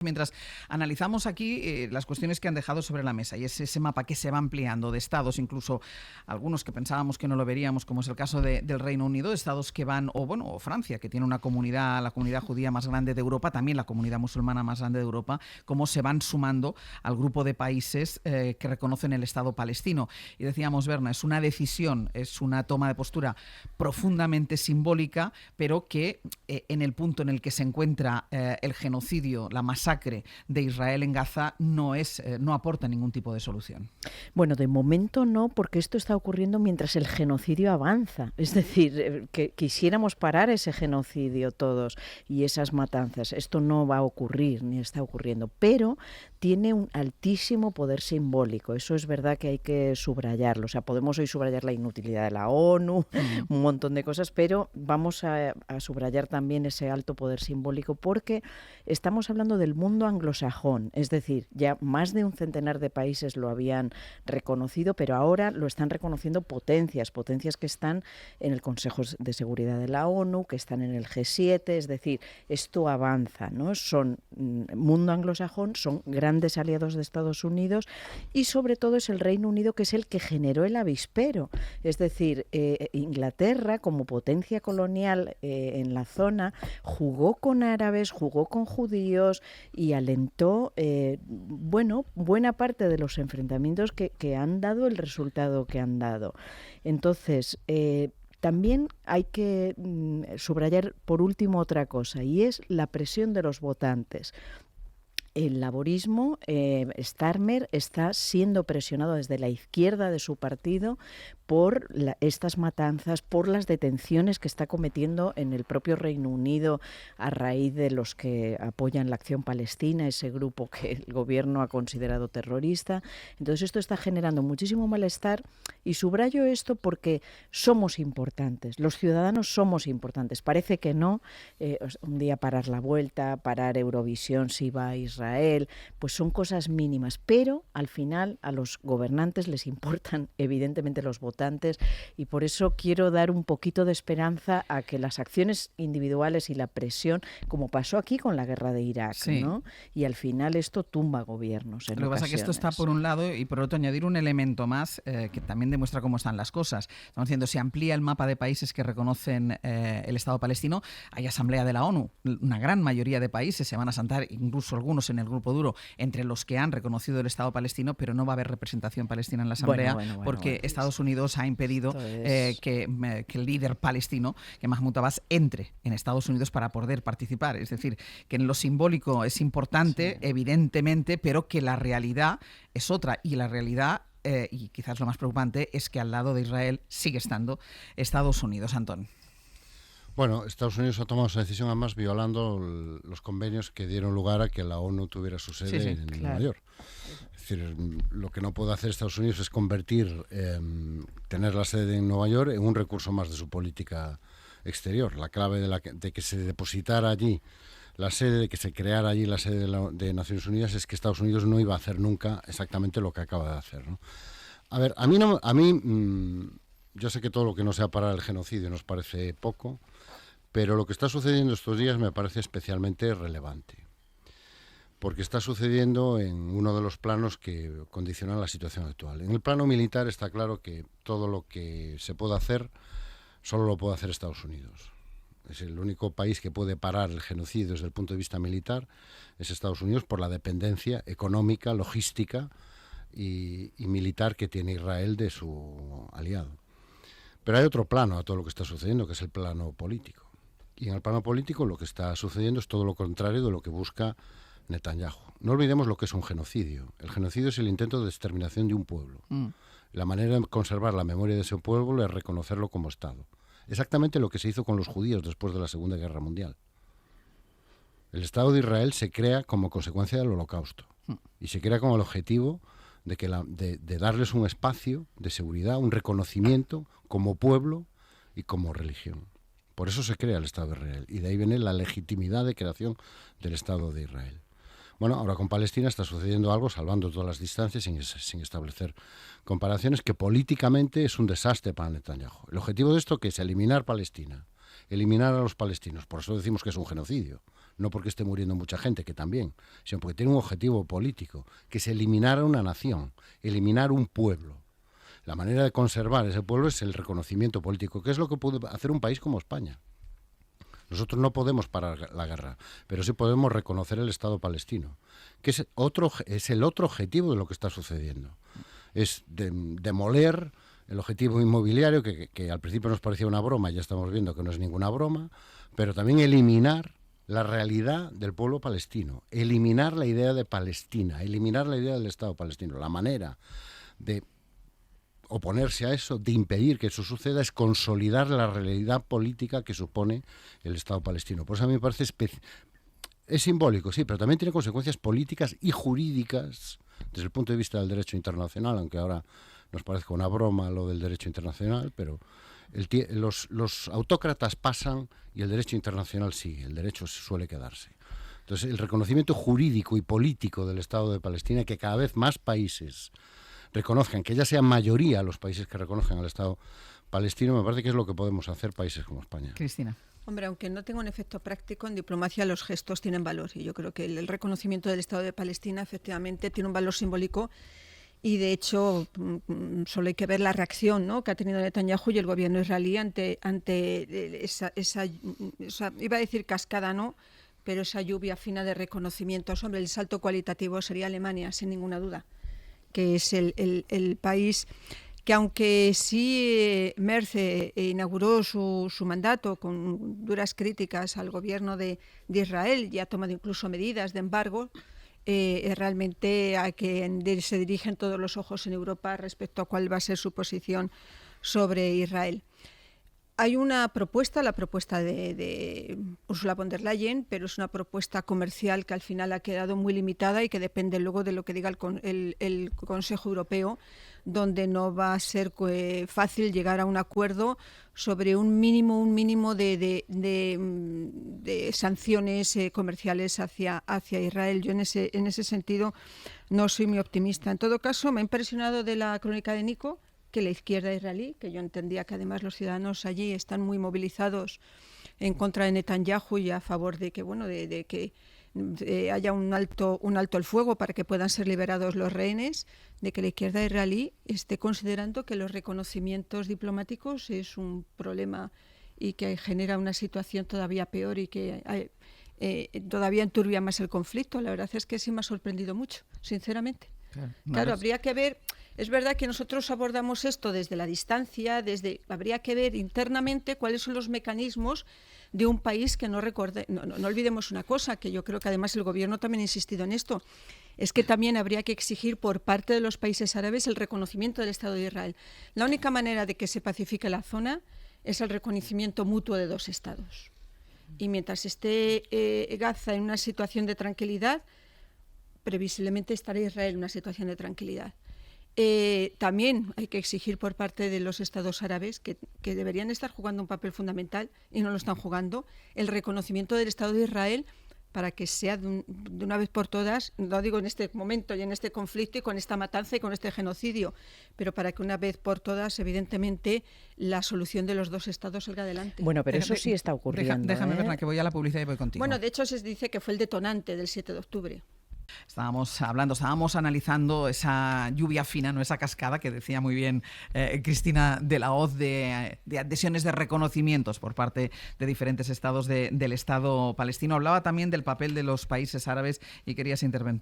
Mientras analizamos aquí las cuestiones que han dejado sobre la mesa y es ese mapa que se va ampliando de estados, incluso algunos que pensábamos que no lo veríamos, como es el caso del Reino Unido, estados que van, o Francia, que tiene una comunidad, la comunidad judía más grande de Europa, también la comunidad musulmana más grande de Europa, cómo se van sumando al grupo de países que reconocen el Estado palestino. Y decíamos, Berna, es una decisión, es una toma de postura profundamente simbólica, pero que en el punto en el que se encuentra el genocidio, la masacre de Israel en Gaza no aporta ningún tipo de solución. Bueno, de momento no, porque esto está ocurriendo mientras el genocidio avanza. Es decir, que quisiéramos parar ese genocidio todos y esas matanzas. Esto no va a ocurrir, ni está ocurriendo, pero tiene un altísimo poder simbólico. Eso es verdad que hay que subrayarlo. O sea, podemos hoy subrayar la inutilidad de la ONU, un montón de cosas, pero vamos a subrayar también ese alto poder simbólico porque estamos hablando del mundo anglosajón. Es decir, ya más de un centenar de países lo habían reconocido, pero ahora lo están reconociendo potencias que están en el Consejo de Seguridad de la ONU, que están en el G7, es decir, esto avanza, ¿no? Son mundo anglosajón, son grandes aliados de Estados Unidos y sobre todo es el Reino Unido que es el que generó el avispero, es decir, Inglaterra como potencia colonial en la zona jugó con árabes, jugó con judíos y alentó, buena parte de los enfrentamientos que han dado el resultado que han dado. Entonces, también hay que subrayar por último otra cosa, y es la presión de los votantes. El laborismo, Starmer, está siendo presionado desde la izquierda de su partido por estas matanzas, por las detenciones que está cometiendo en el propio Reino Unido a raíz de los que apoyan la Acción Palestina, ese grupo que el gobierno ha considerado terrorista. Entonces esto está generando muchísimo malestar y subrayo esto porque somos importantes, los ciudadanos somos importantes. Parece que no, un día parar la vuelta, parar Eurovisión si va a Israel, pues son cosas mínimas, pero al final a los gobernantes les importan evidentemente los votantes y por eso quiero dar un poquito de esperanza a que las acciones individuales y la presión, como pasó aquí con la guerra de Irak, sí, ¿no? Y al final esto tumba gobiernos en ocasiones. Lo que pasa es que esto está por un lado y por otro añadir un elemento más que también demuestra cómo están las cosas. Estamos diciendo, se amplía el mapa de países que reconocen el Estado palestino, hay asamblea de la ONU, una gran mayoría de países se van a sentar, incluso algunos en el grupo duro, entre los que han reconocido el Estado palestino, pero no va a haber representación palestina en la asamblea porque Estados Unidos ha impedido que el líder palestino, que Mahmoud Abbas, entre en Estados Unidos para poder participar. Es decir, que en lo simbólico es importante, sí, evidentemente, pero que la realidad es otra. Y la realidad, y quizás lo más preocupante, es que al lado de Israel sigue estando Estados Unidos. Antón. Bueno, Estados Unidos ha tomado esa decisión además violando los convenios que dieron lugar a que la ONU tuviera su sede en Nueva York. Es decir, lo que no puede hacer Estados Unidos es convertir, tener la sede en Nueva York en un recurso más de su política exterior. La clave de que se depositara allí la sede, de que se creara allí la sede de Naciones Unidas es que Estados Unidos no iba a hacer nunca exactamente lo que acaba de hacer, ¿no? A ver, yo sé que todo lo que no sea parar el genocidio nos parece poco, pero lo que está sucediendo estos días me parece especialmente relevante, porque está sucediendo en uno de los planos que condicionan la situación actual. En el plano militar está claro que todo lo que se puede hacer solo lo puede hacer Estados Unidos. Es el único país que puede parar el genocidio desde el punto de vista militar, es Estados Unidos, por la dependencia económica, logística y militar que tiene Israel de su aliado. Pero hay otro plano a todo lo que está sucediendo, que es el plano político. Y en el plano político lo que está sucediendo es todo lo contrario de lo que busca Netanyahu. No olvidemos lo que es un genocidio. El genocidio es el intento de exterminación de un pueblo. La manera de conservar la memoria de ese pueblo es reconocerlo como Estado. Exactamente lo que se hizo con los judíos después de la Segunda Guerra Mundial. El Estado de Israel se crea como consecuencia del Holocausto. Y se crea con el objetivo de darles un espacio de seguridad, un reconocimiento como pueblo y como religión. Por eso se crea el Estado de Israel y de ahí viene la legitimidad de creación del Estado de Israel. Bueno, ahora con Palestina está sucediendo algo, salvando todas las distancias, sin establecer comparaciones, que políticamente es un desastre para Netanyahu. El objetivo de esto, que es eliminar Palestina eliminar a los palestinos. Por eso decimos que es un genocidio. No porque esté muriendo mucha gente, que también, sino porque tiene un objetivo político, que es eliminar a una nación, eliminar un pueblo. La manera de conservar ese pueblo es el reconocimiento político, que es lo que puede hacer un país como España. Nosotros no podemos parar la guerra, pero sí podemos reconocer el Estado palestino, que es el otro objetivo de lo que está sucediendo. Es demoler el objetivo inmobiliario, que al principio nos parecía una broma, ya estamos viendo que no es ninguna broma, pero también eliminar la realidad del pueblo palestino, eliminar la idea de Palestina, eliminar la idea del Estado palestino. La manera de oponerse a eso, de impedir que eso suceda, es consolidar la realidad política que supone el Estado palestino. Por eso a mí me parece es simbólico, sí, pero también tiene consecuencias políticas y jurídicas desde el punto de vista del derecho internacional, aunque ahora nos parezca una broma lo del derecho internacional, pero los autócratas pasan y el derecho internacional sigue, el derecho suele quedarse. Entonces, el reconocimiento jurídico y político del Estado de Palestina, que cada vez más países reconozcan, que ya sean mayoría los países que reconozcan al Estado palestino, me parece que es lo que podemos hacer países como España. Cristina. Hombre, aunque no tenga un efecto práctico, en diplomacia los gestos tienen valor. Y yo creo que el reconocimiento del Estado de Palestina efectivamente tiene un valor simbólico. Y de hecho, solo hay que ver la reacción, ¿no?, que ha tenido Netanyahu y el gobierno israelí ante esa, iba a decir cascada, ¿no?, pero esa lluvia fina de reconocimientos. Hombre, el salto cualitativo sería Alemania, sin ninguna duda, que es el país que, aunque sí Merz inauguró su mandato con duras críticas al gobierno de Israel y ha tomado incluso medidas de embargo, realmente a quien se dirigen todos los ojos en Europa respecto a cuál va a ser su posición sobre Israel. Hay una propuesta, la propuesta de Ursula von der Leyen, pero es una propuesta comercial que al final ha quedado muy limitada y que depende luego de lo que diga el Consejo Europeo, donde no va a ser fácil llegar a un acuerdo sobre un mínimo de sanciones comerciales hacia Israel. Yo en ese sentido no soy muy optimista. En todo caso, me ha impresionado de la crónica de Nico que la izquierda israelí, que yo entendía que además los ciudadanos allí están muy movilizados en contra de Netanyahu y a favor de que, bueno, de que haya un alto el fuego para que puedan ser liberados los rehenes, de que la izquierda israelí esté considerando que los reconocimientos diplomáticos es un problema y que genera una situación todavía peor y que todavía enturbia más el conflicto. La verdad es que sí me ha sorprendido mucho, sinceramente. Claro, habría que ver. Es verdad que nosotros abordamos esto desde la distancia, habría que ver internamente cuáles son los mecanismos de un país que no olvidemos una cosa, que yo creo que además el gobierno también ha insistido en esto, es que también habría que exigir por parte de los países árabes el reconocimiento del Estado de Israel. La única manera de que se pacifique la zona es el reconocimiento mutuo de dos estados. Y mientras esté Gaza en una situación de tranquilidad, previsiblemente estará Israel en una situación de tranquilidad. También hay que exigir por parte de los estados árabes que deberían estar jugando un papel fundamental y no lo están jugando, el reconocimiento del Estado de Israel para que sea de una vez por todas, lo digo en este momento y en este conflicto y con esta matanza y con este genocidio, pero para que una vez por todas, evidentemente, la solución de los dos estados salga adelante. Bueno, pero eso sí está ocurriendo. Déjame, Berna, que voy a la publicidad y voy contigo. Bueno, de hecho se dice que fue el detonante del 7 de octubre. Estábamos analizando esa lluvia fina, no esa cascada que decía muy bien Cristina de la Hoz de adhesiones de reconocimientos por parte de diferentes estados del Estado palestino. Hablaba también del papel de los países árabes y querías intervenir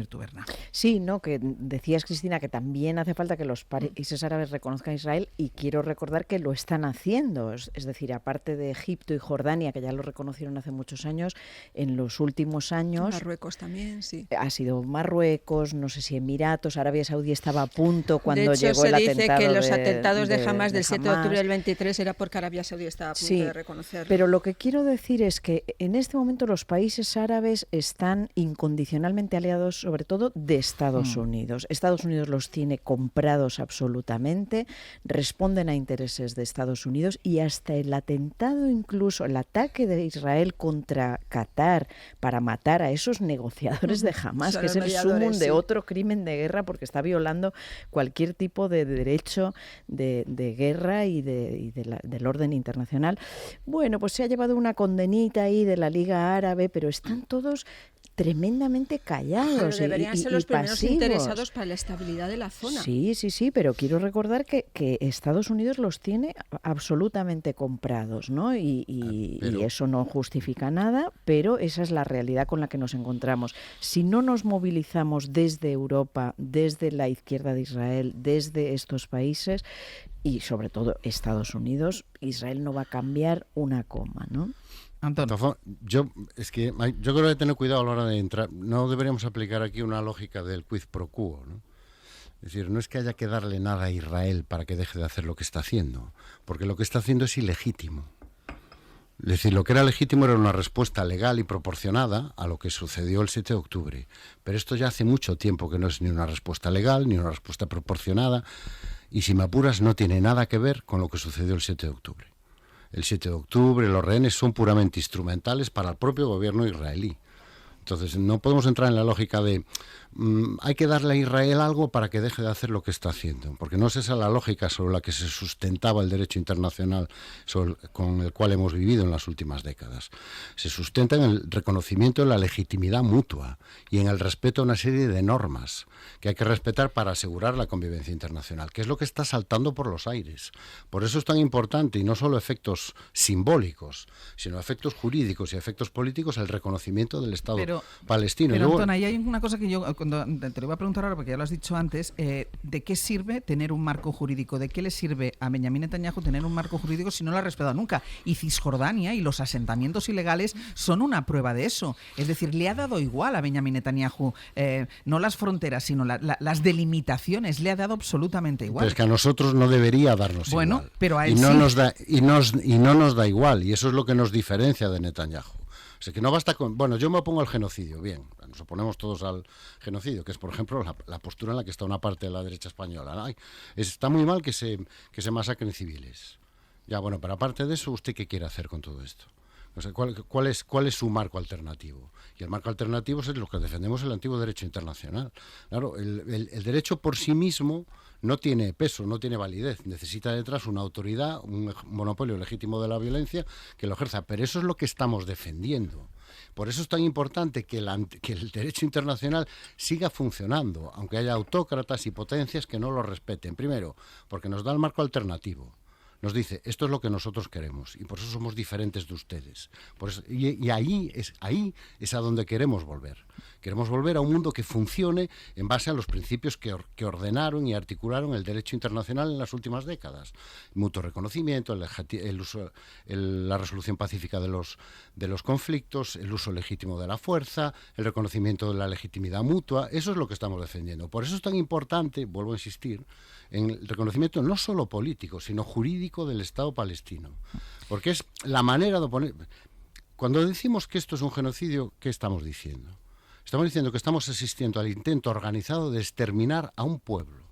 tú, Berna. Sí, no, que decías, Cristina, que también hace falta que los países árabes reconozcan a Israel y quiero recordar que lo están haciendo. Es decir, aparte de Egipto y Jordania, que ya lo reconocieron hace muchos años, en los últimos años... Marruecos también, sí. Ha sido Marruecos, no sé si Emiratos, Arabia Saudí estaba a punto cuando de hecho, llegó el atentado. Se dice que los atentados de Hamas del 7 de Hamas. octubre del 23 era porque Arabia Saudí estaba a punto de reconocerlo. Pero lo que quiero decir es que en este momento los países árabes están incondicionalmente aliados, sobre todo de Estados Unidos. Estados Unidos los tiene comprados absolutamente, responden a intereses de Estados Unidos y hasta el atentado, incluso el ataque de Israel contra Qatar para matar a esos negociadores de Hamás, Son que es los el mediadores, sumum de sí. otro crimen de guerra, porque está violando cualquier tipo de derecho de guerra y del orden internacional. Bueno, pues se ha llevado una condenita ahí de la Liga Árabe, pero están todos tremendamente callados. Pero deberían ser los primeros pasivos. interesados para la estabilidad de la zona. Sí, pero quiero recordar que Estados Unidos los tiene absolutamente comprados, ¿no? Y eso no justifica nada, pero esa es la realidad con la que nos encontramos. Si no nos movilizamos desde Europa, desde la izquierda de Israel, desde estos países y sobre todo Estados Unidos, Israel no va a cambiar una coma, ¿no? Antón. Yo creo que tener cuidado a la hora de entrar. No deberíamos aplicar aquí una lógica del quid pro quo, ¿no? Es decir, no es que haya que darle nada a Israel para que deje de hacer lo que está haciendo, porque lo que está haciendo es ilegítimo. Es decir, lo que era legítimo era una respuesta legal y proporcionada a lo que sucedió el 7 de octubre. Pero esto ya hace mucho tiempo que no es ni una respuesta legal, ni una respuesta proporcionada, y si me apuras no tiene nada que ver con lo que sucedió el 7 de octubre. El 7 de octubre, los rehenes son puramente instrumentales para el propio gobierno israelí. Entonces, no podemos entrar en la lógica de hay que darle a Israel algo para que deje de hacer lo que está haciendo, porque no es esa la lógica sobre la que se sustentaba el derecho internacional con el cual hemos vivido en las últimas décadas. Se sustenta en el reconocimiento de la legitimidad mutua y en el respeto a una serie de normas que hay que respetar para asegurar la convivencia internacional, que es lo que está saltando por los aires. Por eso es tan importante, y no solo efectos simbólicos, sino efectos jurídicos y efectos políticos, el reconocimiento del Estado palestino. Pero Antón, ahí hay una cosa que yo te lo iba a preguntar ahora, porque ya lo has dicho antes, ¿de qué sirve tener un marco jurídico? ¿De qué le sirve a Benjamín Netanyahu tener un marco jurídico si no lo ha respetado nunca? Y Cisjordania y los asentamientos ilegales son una prueba de eso. Es decir, le ha dado igual a Benjamín Netanyahu, no las fronteras, sino las delimitaciones, le ha dado absolutamente igual. Pero es que a nosotros no debería darnos igual. Pero a él no sí. No nos da igual, y eso es lo que nos diferencia de Netanyahu. O sea, que no basta con... Bueno, yo me opongo al genocidio, bien, nos oponemos todos al genocidio, que es, por ejemplo, la postura en la que está una parte de la derecha española, ¿no? Está muy mal que se masacren civiles. Ya, bueno, pero aparte de eso, ¿usted qué quiere hacer con todo esto? O sea, ¿cuál es su marco alternativo? Y el marco alternativo es lo que defendemos, el antiguo derecho internacional. Claro, el derecho por sí mismo no tiene peso, no tiene validez. Necesita detrás una autoridad, un monopolio legítimo de la violencia que lo ejerza. Pero eso es lo que estamos defendiendo. Por eso es tan importante que el derecho internacional siga funcionando, aunque haya autócratas y potencias que no lo respeten. Primero, porque nos da el marco alternativo. Nos dice, esto es lo que nosotros queremos y por eso somos diferentes de ustedes. Por eso, y ahí es a donde queremos volver. Queremos volver a un mundo que funcione en base a los principios que ordenaron y articularon el derecho internacional en las últimas décadas. Mutuo reconocimiento, la resolución pacífica de los conflictos, el uso legítimo de la fuerza, el reconocimiento de la legitimidad mutua. Eso es lo que estamos defendiendo. Por eso es tan importante, vuelvo a insistir, en el reconocimiento no solo político, sino jurídico del Estado palestino. Porque es la manera de oponer... Cuando decimos que esto es un genocidio, ¿qué estamos diciendo? Estamos diciendo que estamos asistiendo al intento organizado de exterminar a un pueblo,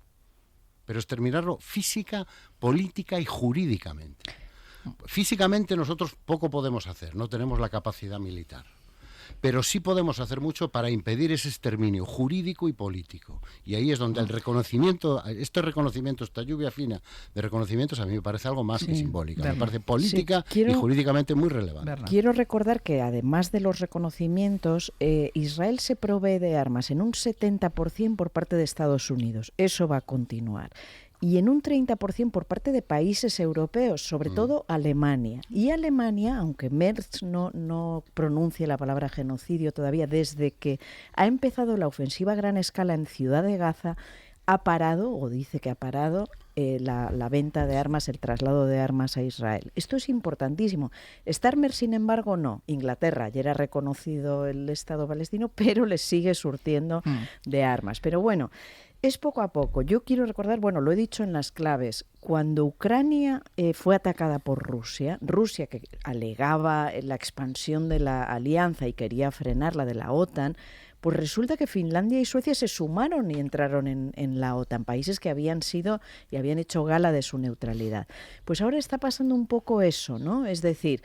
pero exterminarlo física, política y jurídicamente. Físicamente nosotros poco podemos hacer, no tenemos la capacidad militar. Pero sí podemos hacer mucho para impedir ese exterminio jurídico y político. Y ahí es donde el reconocimiento, esta lluvia fina de reconocimientos, a mí me parece algo más que simbólica. Me parece política y jurídicamente muy relevante. Quiero recordar que además de los reconocimientos, Israel se provee de armas en un 70% por parte de Estados Unidos. Eso va a continuar. Y en un 30% por parte de países europeos, sobre todo Alemania. Y Alemania, aunque Merz no pronuncie la palabra genocidio todavía, desde que ha empezado la ofensiva a gran escala en Ciudad de Gaza, ha parado, o dice que ha parado, la venta de armas, el traslado de armas a Israel. Esto es importantísimo. Starmer, sin embargo, no. Inglaterra ayer ha reconocido el Estado palestino, pero le sigue surtiendo de armas. Pero bueno, es poco a poco. Yo quiero recordar, bueno, lo he dicho en las claves, cuando Ucrania fue atacada por Rusia que alegaba la expansión de la alianza y quería frenarla de la OTAN, pues resulta que Finlandia y Suecia se sumaron y entraron en la OTAN, países que habían sido y habían hecho gala de su neutralidad. Pues ahora está pasando un poco eso, ¿no? Es decir,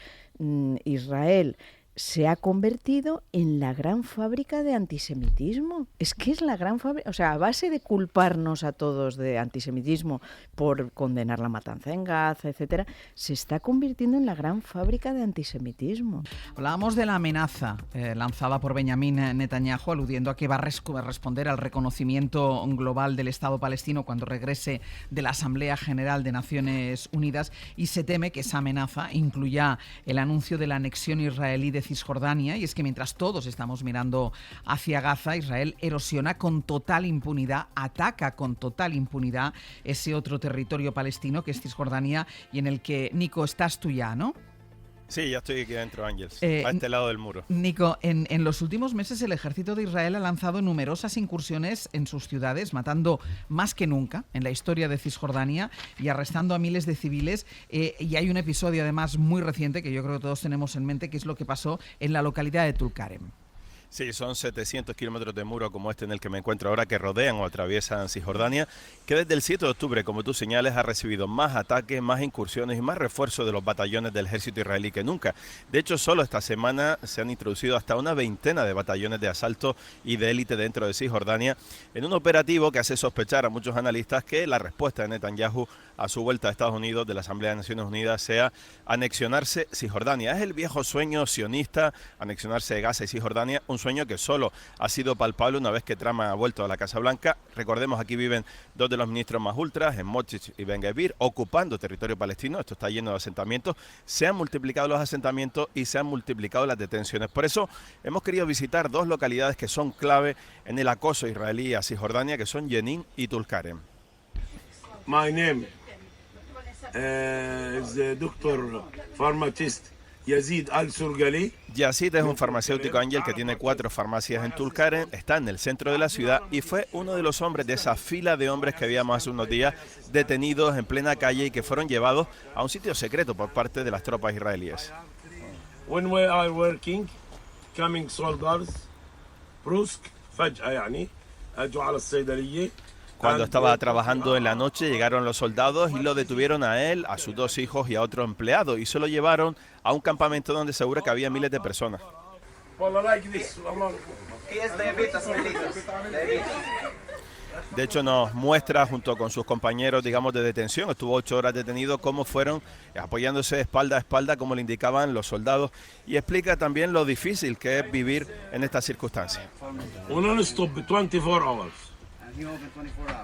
Israel se ha convertido en la gran fábrica de antisemitismo. Es que es la gran fábrica, o sea, a base de culparnos a todos de antisemitismo por condenar la matanza en Gaza, etcétera, se está convirtiendo en la gran fábrica de antisemitismo. Hablábamos de la amenaza lanzada por Benjamín Netanyahu, aludiendo a que va a responder al reconocimiento global del Estado palestino cuando regrese de la Asamblea General de Naciones Unidas, y se teme que esa amenaza incluya el anuncio de la anexión israelí de Cisjordania. Y es que mientras todos estamos mirando hacia Gaza, Israel erosiona con total impunidad, ataca con total impunidad ese otro territorio palestino que es Cisjordania, y en el que, Nico, estás tú ya, ¿no? Sí, ya estoy aquí dentro, Ángels, a este lado del muro. Nico, en los últimos meses el ejército de Israel ha lanzado numerosas incursiones en sus ciudades, matando más que nunca en la historia de Cisjordania y arrestando a miles de civiles. Y hay un episodio además muy reciente que yo creo que todos tenemos en mente, que es lo que pasó en la localidad de Tulkarem. Sí, son 700 kilómetros de muro como este en el que me encuentro ahora, que rodean o atraviesan Cisjordania, que desde el 7 de octubre, como tú señales, ha recibido más ataques, más incursiones y más refuerzos de los batallones del ejército israelí que nunca. De hecho, solo esta semana se han introducido hasta una veintena de batallones de asalto y de élite dentro de Cisjordania, en un operativo que hace sospechar a muchos analistas que la respuesta de Netanyahu a su vuelta a Estados Unidos de la Asamblea de Naciones Unidas sea anexionarse Cisjordania. Es el viejo sueño sionista, anexionarse de Gaza y Cisjordania, un sueño que solo ha sido palpable una vez que Trump ha vuelto a la Casa Blanca. Recordemos, aquí viven dos de los ministros más ultras, Smotrich y Ben-Gvir, ocupando territorio palestino. Esto está lleno de asentamientos. Se han multiplicado los asentamientos y se han multiplicado las detenciones. Por eso hemos querido visitar dos localidades que son clave en el acoso israelí a Cisjordania, que son Jenin y Tulkarem. My name is Dr. Pharmacist Yazid Al-Surgali. Yazid es un farmacéutico, Ángel, que tiene 4 farmacias en Tulkarem, está en el centro de la ciudad y fue uno de los hombres de esa fila de hombres que habíamos hace unos días detenidos en plena calle y que fueron llevados a un sitio secreto por parte de las tropas israelíes. When we are working, coming soldiers, brusque, فجأة يعني, أجوا على الصيدلية. Cuando estaba trabajando en la noche llegaron los soldados y lo detuvieron a él, a sus 2 hijos y a otro empleado, y se lo llevaron a un campamento donde segura que había miles de personas. De hecho, nos muestra junto con sus compañeros, digamos, de detención, estuvo 8 horas detenido, cómo fueron apoyándose espalda a espalda, como le indicaban los soldados, y explica también lo difícil que es vivir en estas circunstancias.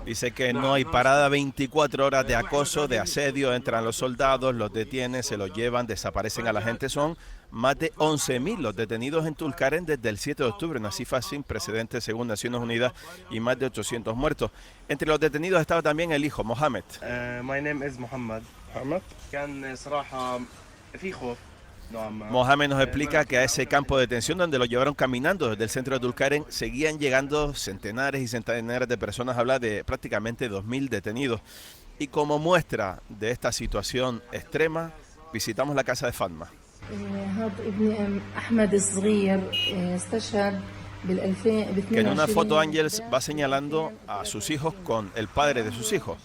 Dice que no hay parada, 24 horas de acoso, de asedio, entran los soldados, los detienen, se los llevan, desaparecen a la gente. Son más de 11.000 los detenidos en Tulkarem desde el 7 de octubre, una cifra sin precedentes según Naciones Unidas, y más de 800 muertos. Entre los detenidos estaba también el hijo, Mohamed. My name is Mohamed. كان صراحة في خوف. Mohamed nos explica que a ese campo de detención donde lo llevaron caminando desde el centro de Tulkarem seguían llegando centenares y centenares de personas, habla de prácticamente 2.000 detenidos. Y como muestra de esta situación extrema, visitamos la casa de Fatma. Que en una foto, Ángels, va señalando a sus hijos con el padre de sus hijos.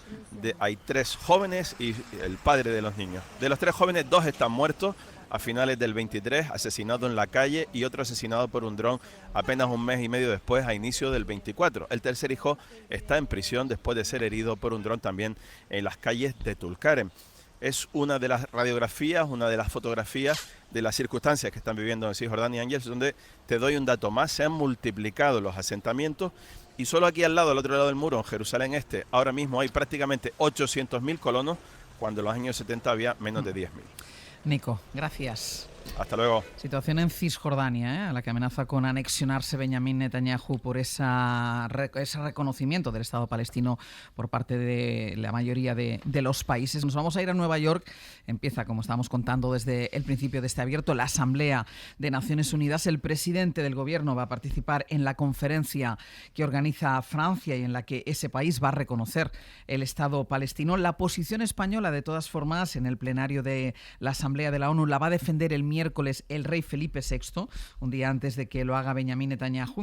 Hay 3 jóvenes y el padre de los niños. De los 3 jóvenes, 2 están muertos a finales del 23, asesinado en la calle, y otro asesinado por un dron apenas un mes y medio después, a inicio del 24. El tercer hijo está en prisión después de ser herido por un dron también en las calles de Tulkarem. Es una de las radiografías, una de las fotografías de las circunstancias que están viviendo en Cisjordania, Ángels, donde te doy un dato más: se han multiplicado los asentamientos y solo aquí al lado, al otro lado del muro, en Jerusalén Este, ahora mismo hay prácticamente 800.000 colonos, cuando en los años 70 había menos de 10.000. Nico, gracias. Hasta luego. Situación en Cisjordania, a la que amenaza con anexionarse Benjamín Netanyahu por ese reconocimiento del Estado palestino por parte de la mayoría de los países. Nos vamos a ir a Nueva York. Empieza, como estábamos contando desde el principio de este abierto, la Asamblea de Naciones Unidas. El presidente del gobierno va a participar en la conferencia que organiza Francia y en la que ese país va a reconocer el Estado palestino. La posición española, de todas formas, en el plenario de la Asamblea de la ONU la va a defender el miércoles el rey Felipe VI, un día antes de que lo haga Benjamín Netanyahu.